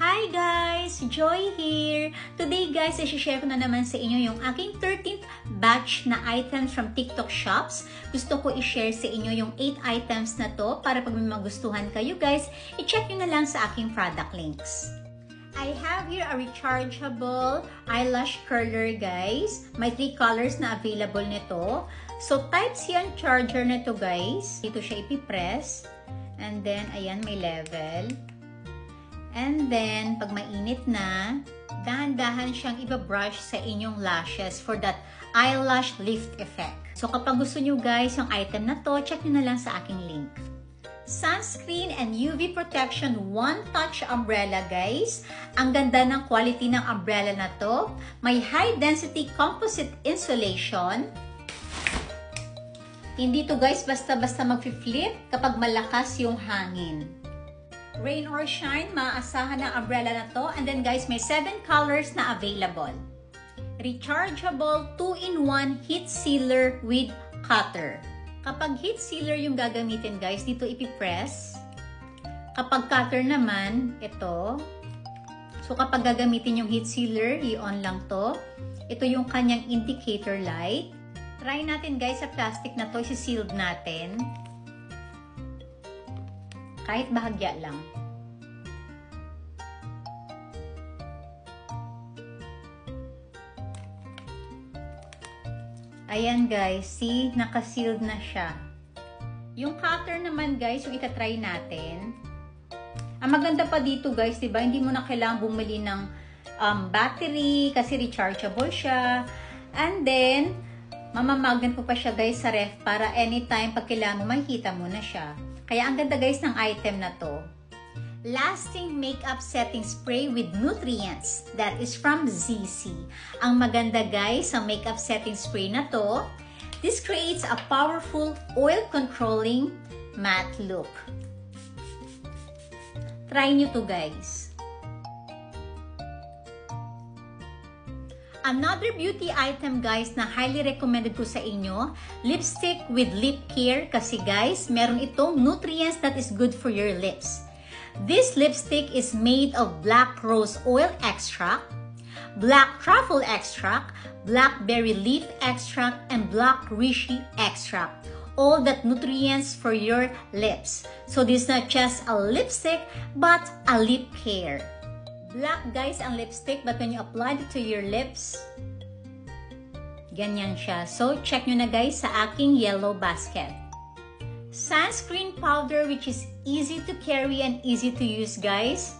Hi guys! Joy here! Today guys, i-share ko na naman sa inyo yung aking 13th batch na items from TikTok shops. Gusto ko i-share sa inyo yung 8 items na to para pag may magustuhan kayo guys, i-check nyo na lang sa aking product links. I have here a rechargeable eyelash curler guys. May 3 colors na available nito. So Type-C ang charger nito guys. Dito siya ipipress. And then, ayan, may level. And then, pag mainit na, dahan-dahan siyang ibabrush sa inyong lashes for that eyelash lift effect. So, kapag gusto nyo guys yung item na to, check nyo na lang sa aking link. Sunscreen and UV protection one-touch umbrella guys. Ang ganda ng quality ng umbrella na to. May high-density composite insulation. Hindi to guys basta-basta mag-flip kapag malakas yung hangin. Rain or shine, maaasahan ng umbrella na to. And then guys, may 7 colors na available. Rechargeable 2-in-1 heat sealer with cutter. Kapag heat sealer yung gagamitin guys, dito ipipress. Kapag cutter naman, ito. So kapag gagamitin yung heat sealer, i-on lang to. Ito yung kanyang indicator light. Try natin guys sa plastic na to, isi-sealed natin. Kahit bahagya lang. Ayan guys, see, naka-sealed na siya. Yung cutter naman guys, yung itatry natin. Ang maganda pa dito guys, diba? Hindi mo na kailangan bumili ng battery kasi rechargeable siya. And then, mamamagnet po pa siya guys sa ref para anytime pag kailangan mo, makikita mo na siya. Kaya ang ganda guys ng item na to. Lasting Makeup Setting Spray with Nutrients. That is from ZC. Ang maganda guys sa makeup setting spray na to. This creates a powerful oil controlling matte look. Try nyo to guys. Another beauty item guys na highly recommended ko sa inyo, lipstick with lip care kasi guys, meron itong nutrients that is good for your lips. This lipstick is made of black rose oil extract, black truffle extract, blackberry leaf extract, and black reishi extract. All that nutrients for your lips. So this is not just a lipstick, but a lip care. Black guys ang lipstick, but when you apply it to your lips, ganyan siya. So, check nyo na guys sa aking yellow basket. Sunscreen powder which is easy to carry and easy to use guys.